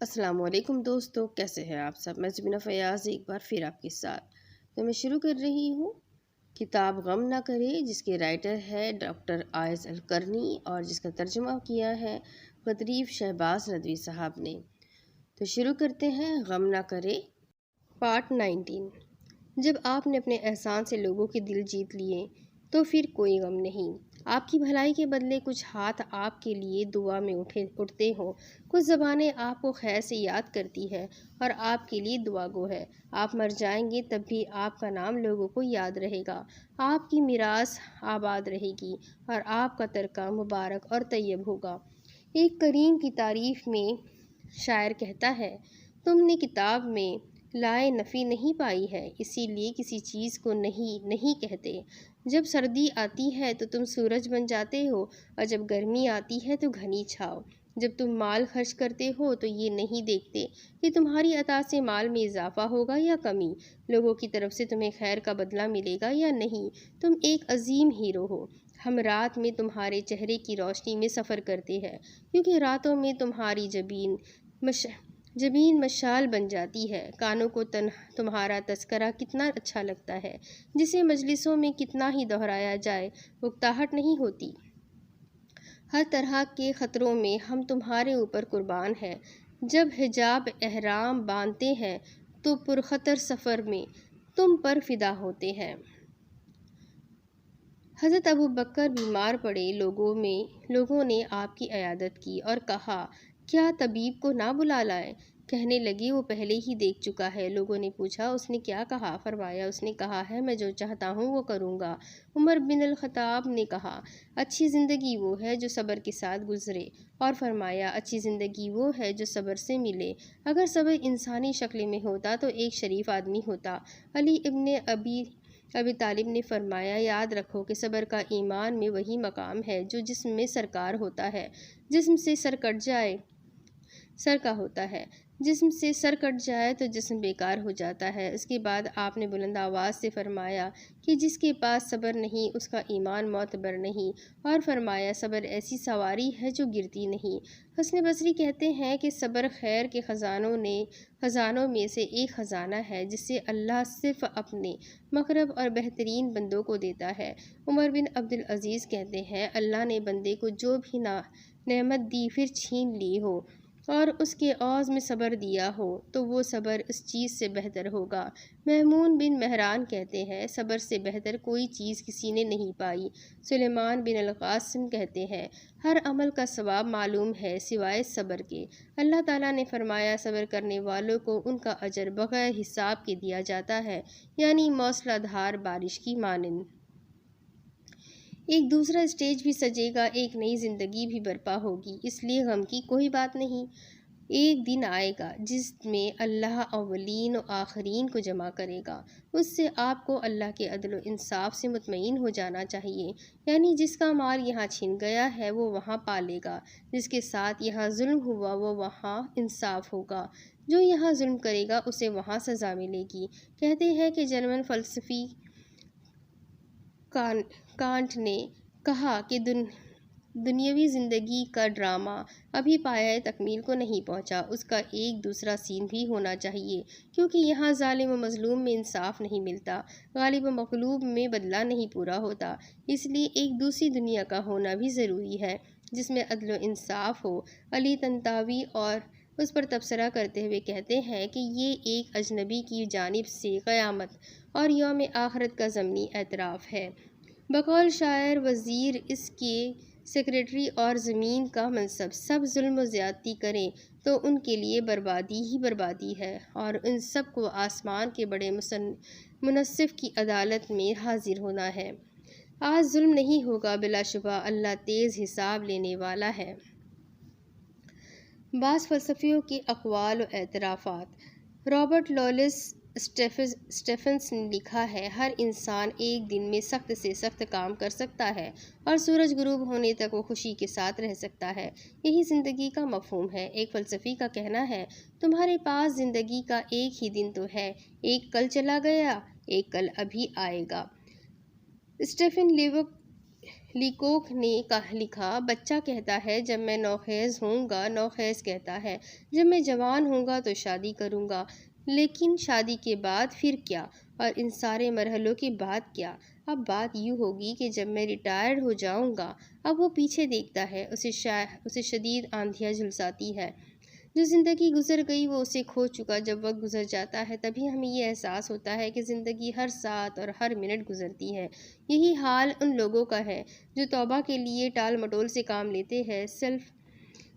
السلام علیکم دوستو، کیسے ہیں آپ سب؟ میں زبینہ فیاض ایک بار پھر آپ کے ساتھ تو میں شروع کر رہی ہوں کتاب غم نہ کرے، جس کے رائٹر ہے ڈاکٹر آئز القرنی اور جس کا ترجمہ کیا ہے غدریف شہباز ندوی صاحب نے۔ تو شروع کرتے ہیں غم نہ کرے پارٹ 19۔ جب آپ نے اپنے احسان سے لوگوں کے دل جیت لیے تو پھر کوئی غم نہیں۔ آپ کی بھلائی کے بدلے کچھ ہاتھ آپ کے لیے دعا میں اٹھتے ہوں، کچھ زبانیں آپ کو خیر سے یاد کرتی ہے اور آپ کے لیے دعا گو ہے۔ آپ مر جائیں گے تب بھی آپ کا نام لوگوں کو یاد رہے گا، آپ کی میراث آباد رہے گی اور آپ کا ترکہ مبارک اور طیب ہوگا۔ ایک کریم کی تعریف میں شاعر کہتا ہے، تم نے کتاب میں لائے نفی نہیں پائی ہے، اسی لیے کسی چیز کو نہیں کہتے۔ جب سردی آتی ہے تو تم سورج بن جاتے ہو اور جب گرمی آتی ہے تو گھنی چھاؤ۔ جب تم مال خرچ کرتے ہو تو یہ نہیں دیکھتے کہ تمہاری عطا سے مال میں اضافہ ہوگا یا کمی، لوگوں کی طرف سے تمہیں خیر کا بدلہ ملے گا یا نہیں۔ تم ایک عظیم ہیرو ہو۔ ہم رات میں تمہارے چہرے کی روشنی میں سفر کرتے ہیں، کیونکہ راتوں میں تمہاری جبین مشال بن جاتی ہے۔ کانوں کو تمہارا تذکرہ کتنا اچھا لگتا ہے، جسے مجلسوں میں کتنا ہی دہرایا جائے اکتاہٹ نہیں ہوتی۔ ہر طرح کے خطروں میں ہم تمہارے اوپر قربان ہیں۔ جب حجاب احرام باندھتے ہیں تو پرخطر سفر میں تم پر فدا ہوتے ہیں۔ حضرت ابوبکر بیمار پڑے، لوگوں نے آپ کی عیادت کی اور کہا، کیا طبیب کو نہ بلا لائیں؟ کہنے لگے، وہ پہلے ہی دیکھ چکا ہے۔ لوگوں نے پوچھا، اس نے کیا کہا؟ فرمایا، اس نے کہا ہے، میں جو چاہتا ہوں وہ کروں گا۔ عمر بن الخطاب نے کہا، اچھی زندگی وہ ہے جو صبر کے ساتھ گزرے، اور فرمایا، اچھی زندگی وہ ہے جو صبر سے ملے۔ اگر صبر انسانی شکل میں ہوتا تو ایک شریف آدمی ہوتا۔ علی ابن ابی طالب نے فرمایا، یاد رکھو کہ صبر کا ایمان میں وہی مقام ہے جو جسم میں سرکار ہوتا ہے۔ جسم سے سر کٹ جائے سر کا ہوتا ہے، جسم سے سر کٹ جائے تو جسم بیکار ہو جاتا ہے۔ اس کے بعد آپ نے بلند آواز سے فرمایا کہ جس کے پاس صبر نہیں اس کا ایمان معتبر نہیں، اور فرمایا، صبر ایسی سواری ہے جو گرتی نہیں۔ حسن بصری کہتے ہیں کہ صبر خیر کے خزانوں میں سے ایک خزانہ ہے جسے اللہ صرف اپنے مقرب اور بہترین بندوں کو دیتا ہے۔ عمر بن عبدالعزیز کہتے ہیں، اللہ نے بندے کو جو بھی نعمت دی پھر چھین لی ہو اور اس کے عوض میں صبر دیا ہو تو وہ صبر اس چیز سے بہتر ہوگا۔ میمون بن مہران کہتے ہیں، صبر سے بہتر کوئی چیز کسی نے نہیں پائی۔ سلیمان بن القاسم کہتے ہیں، ہر عمل کا ثواب معلوم ہے سوائے صبر کے۔ اللہ تعالیٰ نے فرمایا، صبر کرنے والوں کو ان کا اجر بغیر حساب کے دیا جاتا ہے، یعنی موسلا دھار بارش کی مانند۔ ایک دوسرا اسٹیج بھی سجے گا، ایک نئی زندگی بھی برپا ہوگی، اس لیے غم کی کوئی بات نہیں۔ ایک دن آئے گا جس میں اللہ اولین و آخرین کو جمع کرے گا۔ اس سے آپ کو اللہ کے عدل و انصاف سے مطمئن ہو جانا چاہیے، یعنی جس کا مال یہاں چھن گیا ہے وہ وہاں پالے گا، جس کے ساتھ یہاں ظلم ہوا وہ وہاں انصاف ہوگا، جو یہاں ظلم کرے گا اسے وہاں سزا ملے گی۔ کہتے ہیں کہ جرمن فلسفی کانٹ نے کہا کہ دنیاوی زندگی کا ڈرامہ ابھی پایۂ تکمیل کو نہیں پہنچا، اس کا ایک دوسرا سین بھی ہونا چاہیے، کیونکہ یہاں ظالم و مظلوم میں انصاف نہیں ملتا، غالب و مغلوب میں بدلہ نہیں پورا ہوتا، اس لیے ایک دوسری دنیا کا ہونا بھی ضروری ہے جس میں عدل و انصاف ہو۔ علی طنطاوی اور اس پر تبصرہ کرتے ہوئے کہتے ہیں کہ یہ ایک اجنبی کی جانب سے قیامت اور یوم آخرت کا ضمنی اعتراف ہے۔ بقول شاعر، وزیر اس کے سیکریٹری اور زمین کا منصب سب ظلم و زیادتی کریں تو ان کے لیے بربادی ہی بربادی ہے، اور ان سب کو آسمان کے بڑے منصف کی عدالت میں حاضر ہونا ہے۔ آج ظلم نہیں ہوگا، بلا شبہ اللہ تیز حساب لینے والا ہے۔ بعض فلسفیوں کے اقوال و اعترافات۔ رابرٹ لوئس اسٹیفنس نے لکھا ہے، ہر انسان ایک دن میں سخت سے سخت کام کر سکتا ہے اور سورج غروب ہونے تک وہ خوشی کے ساتھ رہ سکتا ہے، یہی زندگی کا مفہوم ہے۔ ایک فلسفی کا کہنا ہے، تمہارے پاس زندگی کا ایک ہی دن تو ہے، ایک کل چلا گیا، ایک کل ابھی آئے گا۔ اسٹیفن لیکوک نے لکھا، بچہ کہتا ہے جب میں نوخیز ہوں گا، نوخیز کہتا ہے جب میں جوان ہوں گا تو شادی کروں گا، لیکن شادی کے بعد پھر کیا، اور ان سارے مرحلوں کے بعد کیا؟ اب بات یوں ہوگی کہ جب میں ریٹائرڈ ہو جاؤں گا۔ اب وہ پیچھے دیکھتا ہے، اسے شدید آندھیاں جھلساتی ہے۔ جو زندگی گزر گئی وہ اسے کھو چکا۔ جب وقت گزر جاتا ہے تبھی ہمیں یہ احساس ہوتا ہے کہ زندگی ہر ساعت اور ہر منٹ گزرتی ہے۔ یہی حال ان لوگوں کا ہے جو توبہ کے لیے ٹال مٹول سے کام لیتے ہیں۔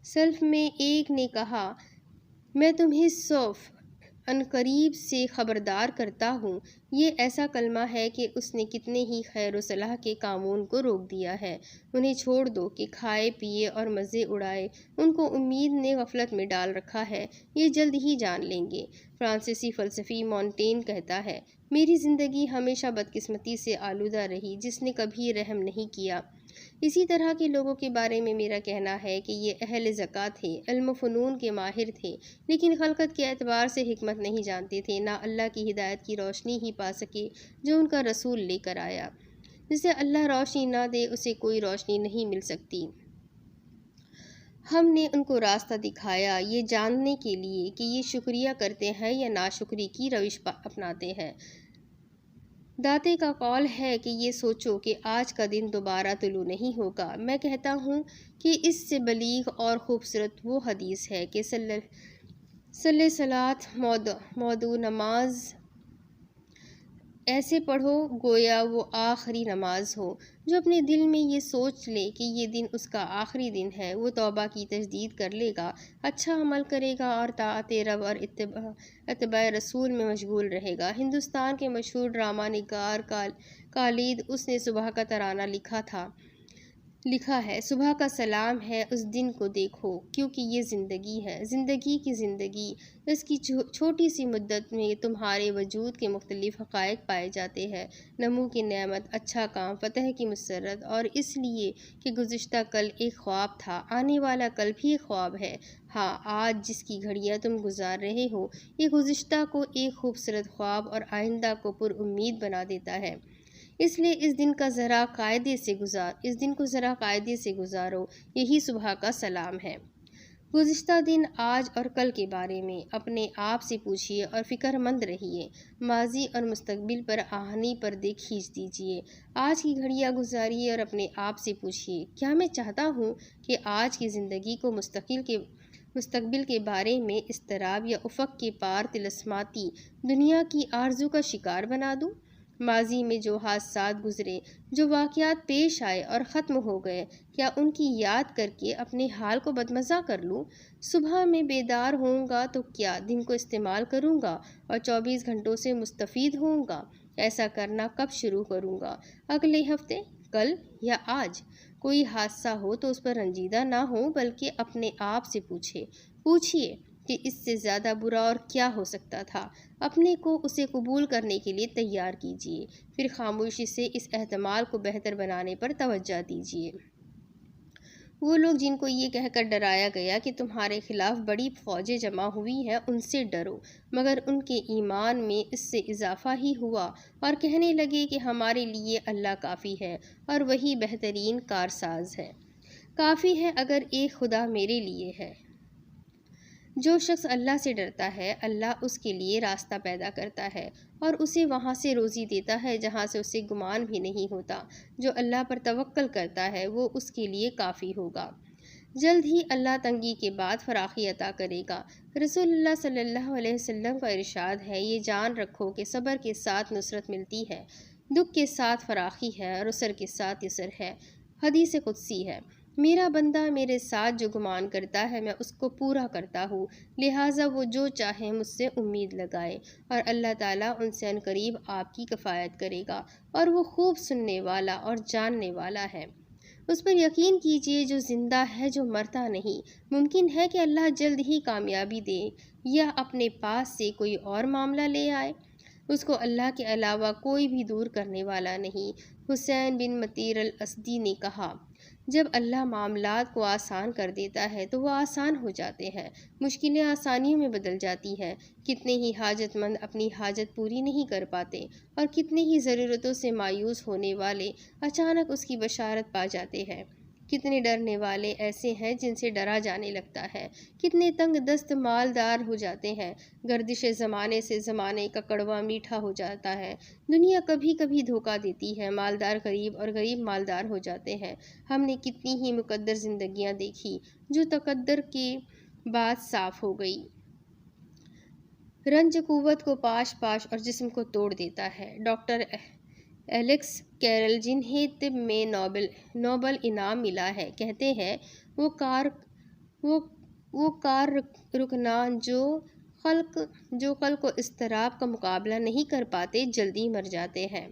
سلف میں ایک نے کہا، میں تمہیں سوف عنقریب سے خبردار کرتا ہوں، یہ ایسا کلمہ ہے کہ اس نے کتنے ہی خیر و صلاح کے کاموں کو روک دیا ہے۔ انہیں چھوڑ دو کہ کھائے پیے اور مزے اڑائے، ان کو امید نے غفلت میں ڈال رکھا ہے، یہ جلد ہی جان لیں گے۔ فرانسیسی فلسفی مونٹین کہتا ہے، میری زندگی ہمیشہ بدقسمتی سے آلودہ رہی، جس نے کبھی رحم نہیں کیا۔ اسی طرح کے لوگوں کے بارے میں میرا کہنا ہے کہ یہ اہل زکوٰۃ تھے، علم و فنون کے ماہر تھے، لیکن خلقت کے اعتبار سے حکمت نہیں جانتے تھے، نہ اللہ کی ہدایت کی روشنی ہی پا سکے جو ان کا رسول لے کر آیا۔ جسے اللہ روشنی نہ دے اسے کوئی روشنی نہیں مل سکتی۔ ہم نے ان کو راستہ دکھایا یہ جاننے کے لیے کہ یہ شکریہ کرتے ہیں یا ناشکری کی روش اپناتے ہیں۔ داتے کا قول ہے کہ یہ سوچو کہ آج کا دن دوبارہ طلوع نہیں ہوگا۔ میں کہتا ہوں کہ اس سے بلیغ اور خوبصورت وہ حدیث ہے کہ صلی صلاۃ موضوع نماز ایسے پڑھو گویا وہ آخری نماز ہو۔ جو اپنے دل میں یہ سوچ لے کہ یہ دن اس کا آخری دن ہے، وہ توبہ کی تجدید کر لے گا، اچھا عمل کرے گا اور طاعت رب اور اتباع رسول میں مشغول رہے گا۔ ہندوستان کے مشہور ڈرامہ نگار خالد اس نے صبح کا ترانہ لکھا ہے، صبح کا سلام ہے اس دن کو دیکھو، کیونکہ یہ زندگی ہے، زندگی کی زندگی، اس کی چھوٹی سی مدت میں تمہارے وجود کے مختلف حقائق پائے جاتے ہیں، نمو کی نعمت، اچھا کام، فتح کی مسرت، اور اس لیے کہ گزشتہ کل ایک خواب تھا، آنے والا کل بھی ایک خواب ہے۔ ہاں، آج جس کی گھڑیاں تم گزار رہے ہو، یہ گزشتہ کو ایک خوبصورت خواب اور آئندہ کو پر امید بنا دیتا ہے۔ اس لیے اس دن کو ذرا قاعدے سے گزارو، یہی صبح کا سلام ہے۔ گزشتہ دن، آج اور کل کے بارے میں اپنے آپ سے پوچھئے اور فکر مند رہیے، ماضی اور مستقبل پر آہنی پردے کھینچ دیجئے، آج کی گھڑیاں گزاریے اور اپنے آپ سے پوچھئے، کیا میں چاہتا ہوں کہ آج کی زندگی کو مستقبل کے بارے میں اضطراب یا افق کے پار طلسماتی دنیا کی آرزو کا شکار بنا دوں؟ ماضی میں جو حادثات گزرے، جو واقعات پیش آئے اور ختم ہو گئے، کیا ان کی یاد کر کے اپنے حال کو بدمزہ کر لوں؟ صبح میں بیدار ہوں گا تو کیا دن کو استعمال کروں گا اور 24 گھنٹوں سے مستفید ہوں گا؟ ایسا کرنا کب شروع کروں گا؟ اگلے ہفتے، کل یا آج؟ کوئی حادثہ ہو تو اس پر رنجیدہ نہ ہو، بلکہ اپنے آپ سے پوچھئے کہ اس سے زیادہ برا اور کیا ہو سکتا تھا۔ اپنے کو اسے قبول کرنے کے لیے تیار کیجئے، پھر خاموشی سے اس احتمال کو بہتر بنانے پر توجہ دیجئے۔ وہ لوگ جن کو یہ کہہ کر ڈرایا گیا کہ تمہارے خلاف بڑی فوجیں جمع ہوئی ہیں، ان سے ڈرو، مگر ان کے ایمان میں اس سے اضافہ ہی ہوا اور کہنے لگے کہ ہمارے لیے اللہ کافی ہے اور وہی بہترین کارساز ہے۔ کافی ہے اگر ایک خدا میرے لیے ہے۔ جو شخص اللہ سے ڈرتا ہے، اللہ اس کے لیے راستہ پیدا کرتا ہے اور اسے وہاں سے روزی دیتا ہے جہاں سے اسے گمان بھی نہیں ہوتا۔ جو اللہ پر توکل کرتا ہے وہ اس کے لیے کافی ہوگا۔ جلد ہی اللہ تنگی کے بعد فراخی عطا کرے گا۔ رسول اللہ صلی اللہ علیہ وسلم کا ارشاد ہے، یہ جان رکھو کہ صبر کے ساتھ نصرت ملتی ہے، دکھ کے ساتھ فراخی ہے اور عسر کے ساتھ یسر ہے۔ حدیث قدسی ہے، میرا بندہ میرے ساتھ جو گمان کرتا ہے میں اس کو پورا کرتا ہوں، لہٰذا وہ جو چاہے مجھ سے امید لگائے، اور اللہ تعالیٰ ان سے عنقریب آپ کی کفایت کرے گا، اور وہ خوب سننے والا اور جاننے والا ہے۔ اس پر یقین کیجئے جو زندہ ہے، جو مرتا نہیں۔ ممکن ہے کہ اللہ جلد ہی کامیابی دے یا اپنے پاس سے کوئی اور معاملہ لے آئے، اس کو اللہ کے علاوہ کوئی بھی دور کرنے والا نہیں۔ حسین بن مطیر الاسدی نے کہا، جب اللہ معاملات کو آسان کر دیتا ہے تو وہ آسان ہو جاتے ہیں، مشکلیں آسانیوں میں بدل جاتی ہیں۔ کتنے ہی حاجت مند اپنی حاجت پوری نہیں کر پاتے اور کتنے ہی ضرورتوں سے مایوس ہونے والے اچانک اس کی بشارت پا جاتے ہیں۔ کتنے ڈرنے والے ایسے ہیں جن سے ڈرا جانے لگتا ہے، کتنے تنگ دست مالدار ہو جاتے ہیں، گردش زمانے سے زمانے کا کڑوا میٹھا ہو جاتا ہے۔ دنیا کبھی کبھی دھوکہ دیتی ہے، مالدار غریب اور غریب مالدار ہو جاتے ہیں۔ ہم نے کتنی ہی مقدر زندگیاں دیکھی جو تقدر کے بعد صاف ہو گئی۔ رنج قوت کو پاش پاش اور جسم کو توڑ دیتا ہے۔ ڈاکٹر ایلیکس کیرل، جنہیں طب میں نوبل انعام ملا ہے، کہتے ہیں وہ کار رکنان جو خلق و اضطراب کا مقابلہ نہیں کر پاتے جلدی مر جاتے ہیں۔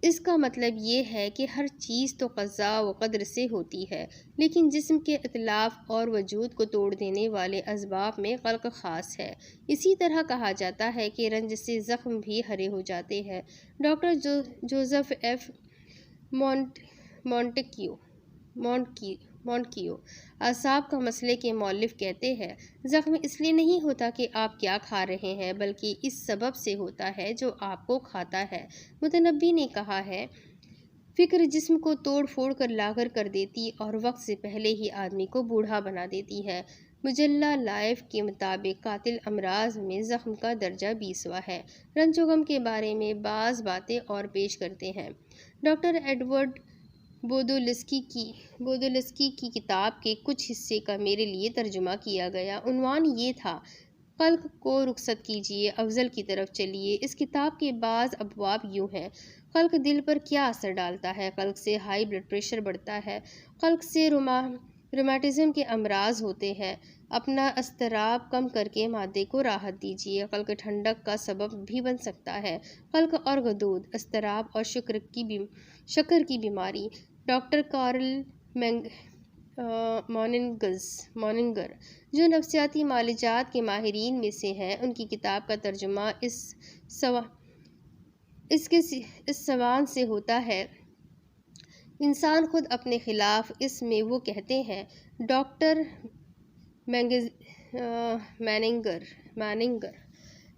اس کا مطلب یہ ہے کہ ہر چیز تو قضاء و قدر سے ہوتی ہے، لیکن جسم کے اتلاف اور وجود کو توڑ دینے والے اسباب میں خلق خاص ہے۔ اسی طرح کہا جاتا ہے کہ رنج سے زخم بھی ہرے ہو جاتے ہیں۔ ڈاکٹر جوزف ایف مونٹکیو، اعصاب کا مسئلے کے مؤلف، کہتے ہیں زخم اس لیے نہیں ہوتا کہ آپ کیا کھا رہے ہیں، بلکہ اس سبب سے ہوتا ہے جو آپ کو کھاتا ہے۔ متنبی نے کہا ہے فکر جسم کو توڑ پھوڑ کر لاغر کر دیتی اور وقت سے پہلے ہی آدمی کو بوڑھا بنا دیتی ہے۔ مجلہ لائف کے مطابق قاتل امراض میں زخم کا درجہ 20واں ہے۔ رنج و غم کے بارے میں بعض باتیں اور پیش کرتے ہیں۔ ڈاکٹر ایڈورڈ بودولسکی کی کتاب کے کچھ حصے کا میرے لیے ترجمہ کیا گیا۔ عنوان یہ تھا خلق کو رخصت کیجیے، افضل کی طرف چلیے۔ اس کتاب کے بعض ابواب یوں ہیں: خلق دل پر کیا اثر ڈالتا ہے؟ خلق سے ہائی بلڈ پریشر بڑھتا ہے، خلق سے روماتزم کے امراض ہوتے ہیں۔ اپنا اضطراب کم کر کے معدے کو راحت دیجیے۔ خلق ٹھنڈک کا سبب بھی بن سکتا ہے۔ خلق اور غدود، اضطراب اور شکر کی بیماری۔ ڈاکٹر کارل موننگر، جو نفسیاتی معالجات کے ماہرین میں سے ہیں، ان کی کتاب کا ترجمہ اس سوان سے ہوتا ہے: انسان خود اپنے خلاف۔ اس میں وہ کہتے ہیں ڈاکٹر میننگر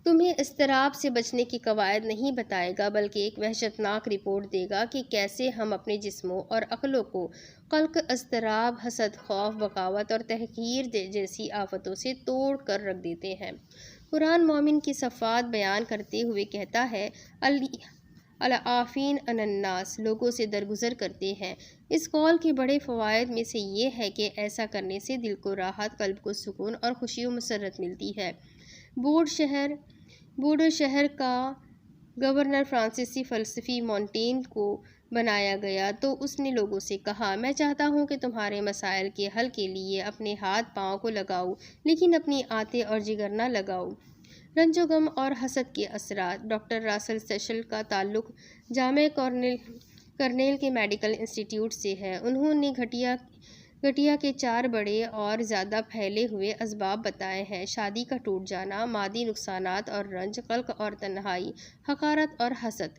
تمہیں اضطراب سے بچنے کے قواعد نہیں بتائے گا، بلکہ ایک وحشتناک رپورٹ دے گا کہ کیسے ہم اپنے جسموں اور عقلوں کو قلق، اضطراب، حسد، خوف، بغاوت اور تحقیر جیسی آفتوں سے توڑ کر رکھ دیتے ہیں۔ قرآن مومن کی صفات بیان کرتے ہوئے کہتا ہے العافین عن الناس، لوگوں سے درگزر کرتے ہیں۔ اس قول کے بڑے فوائد میں سے یہ ہے کہ ایسا کرنے سے دل کو راحت، قلب کو سکون اور خوشی و مسرت ملتی ہے۔ بورڈو شہر کا گورنر فرانسیسی فلسفی مونٹیگ کو بنایا گیا تو اس نے لوگوں سے کہا، میں چاہتا ہوں کہ تمہارے مسائل کے حل کے لیے اپنے ہاتھ پاؤں کو لگاؤ، لیکن اپنی آنتیں اور جگر نہ لگاؤ۔ رنج و غم اور حسد کے اثرات۔ ڈاکٹر راسل سیشل کا تعلق جامعہ کرنیل کے میڈیکل انسٹی ٹیوٹ سے ہے۔ انہوں نے گٹھیا کے 4 بڑے اور زیادہ پھیلے ہوئے اسباب بتائے ہیں: شادی کا ٹوٹ جانا، مادی نقصانات اور رنج، قلق اور تنہائی، حقارت اور حسد۔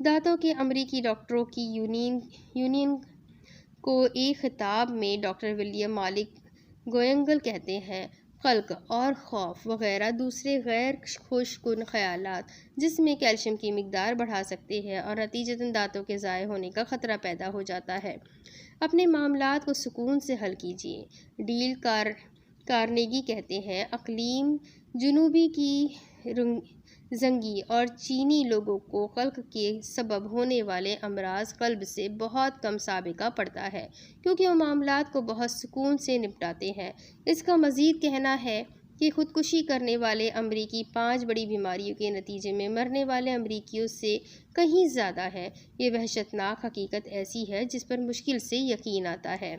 دانتوں کے امریکی ڈاکٹروں کی یونین کو ایک خطاب میں ڈاکٹر ولیم مالک گوئنگل کہتے ہیں، قلق اور خوف وغیرہ دوسرے غیر خوش کن خیالات جسم میں کیلشیم کی مقدار بڑھا سکتے ہیں اور نتیجتاً دانتوں کے ضائع ہونے کا خطرہ پیدا ہو جاتا ہے۔ اپنے معاملات کو سکون سے حل کیجیے۔ ڈیل کارنیگی کہتے ہیں، اقلیم جنوبی کی زنگی اور چینی لوگوں کو قلق کے سبب ہونے والے امراض قلب سے بہت کم سابقہ پڑتا ہے، کیونکہ وہ معاملات کو بہت سکون سے نپٹاتے ہیں۔ اس کا مزید کہنا ہے کہ خودکشی کرنے والے امریکی 5 بڑی بیماریوں کے نتیجے میں مرنے والے امریکیوں سے کہیں زیادہ ہے۔ یہ وحشتناک حقیقت ایسی ہے جس پر مشکل سے یقین آتا ہے۔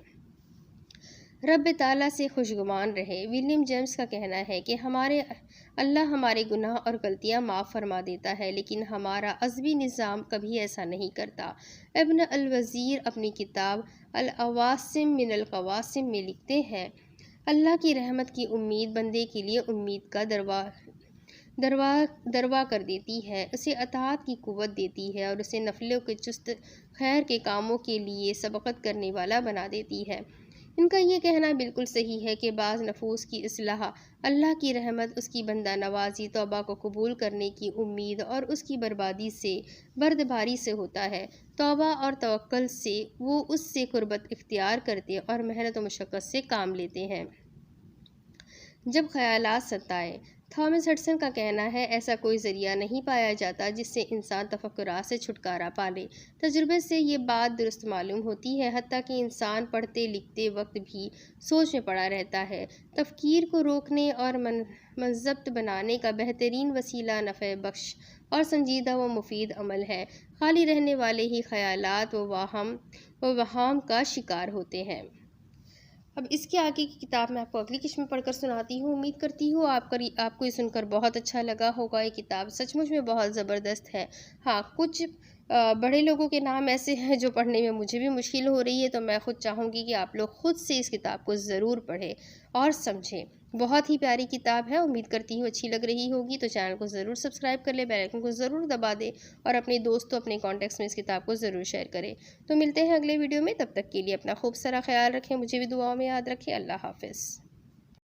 رب تعالیٰ سے خوشگمان رہے۔ ولیم جیمس کا کہنا ہے کہ اللہ ہمارے گناہ اور غلطیاں معاف فرما دیتا ہے، لیکن ہمارا عصبی نظام کبھی ایسا نہیں کرتا۔ ابن الوزیر اپنی کتاب العواصم من القواسم میں لکھتے ہیں، اللہ کی رحمت کی امید بندے کے لیے امید کا دروا کر دیتی ہے، اسے اطاعت کی قوت دیتی ہے اور اسے نفلوں کے چست خیر کے کاموں کے لیے سبقت کرنے والا بنا دیتی ہے۔ ان کا یہ کہنا بالکل صحیح ہے کہ بعض نفوس کی اصلاح اللہ کی رحمت، اس کی بندہ نوازی، توبہ کو قبول کرنے کی امید اور اس کی بربادی سے بردباری سے ہوتا ہے۔ توبہ اور توکل سے وہ اس سے قربت اختیار کرتے اور محنت و مشقت سے کام لیتے ہیں۔ جب خیالات ستائیں، تھامس ہڈسن کا کہنا ہے، ایسا کوئی ذریعہ نہیں پایا جاتا جس سے انسان تفکرات سے چھٹکارا پا لے۔ تجربے سے یہ بات درست معلوم ہوتی ہے، حتیٰ کہ انسان پڑھتے لکھتے وقت بھی سوچ میں پڑا رہتا ہے۔ تفکیر کو روکنے اور منضبط بنانے کا بہترین وسیلہ نفع بخش اور سنجیدہ و مفید عمل ہے۔ خالی رہنے والے ہی خیالات و وہام کا شکار ہوتے ہیں۔ اب اس کے آگے کی کتاب میں آپ کو اگلی قسط میں پڑھ کر سناتی ہوں۔ امید کرتی ہوں آپ کو یہ سن کر بہت اچھا لگا ہوگا۔ یہ کتاب سچ مچ میں بہت زبردست ہے۔ ہاں، کچھ بڑے لوگوں کے نام ایسے ہیں جو پڑھنے میں مجھے بھی مشکل ہو رہی ہے، تو میں خود چاہوں گی کہ آپ لوگ خود سے اس کتاب کو ضرور پڑھیں اور سمجھیں۔ بہت ہی پیاری کتاب ہے، امید کرتی ہوں اچھی لگ رہی ہوگی، تو چینل کو ضرور سبسکرائب کر لیں، بیل آئیکن کو ضرور دبا دیں اور اپنے دوستوں، اپنے کانٹیکٹس میں اس کتاب کو ضرور شیئر کریں۔ تو ملتے ہیں اگلے ویڈیو میں، تب تک کے لیے اپنا خوب سارا خیال رکھیں، مجھے بھی دعاؤں میں یاد رکھیں۔ اللہ حافظ۔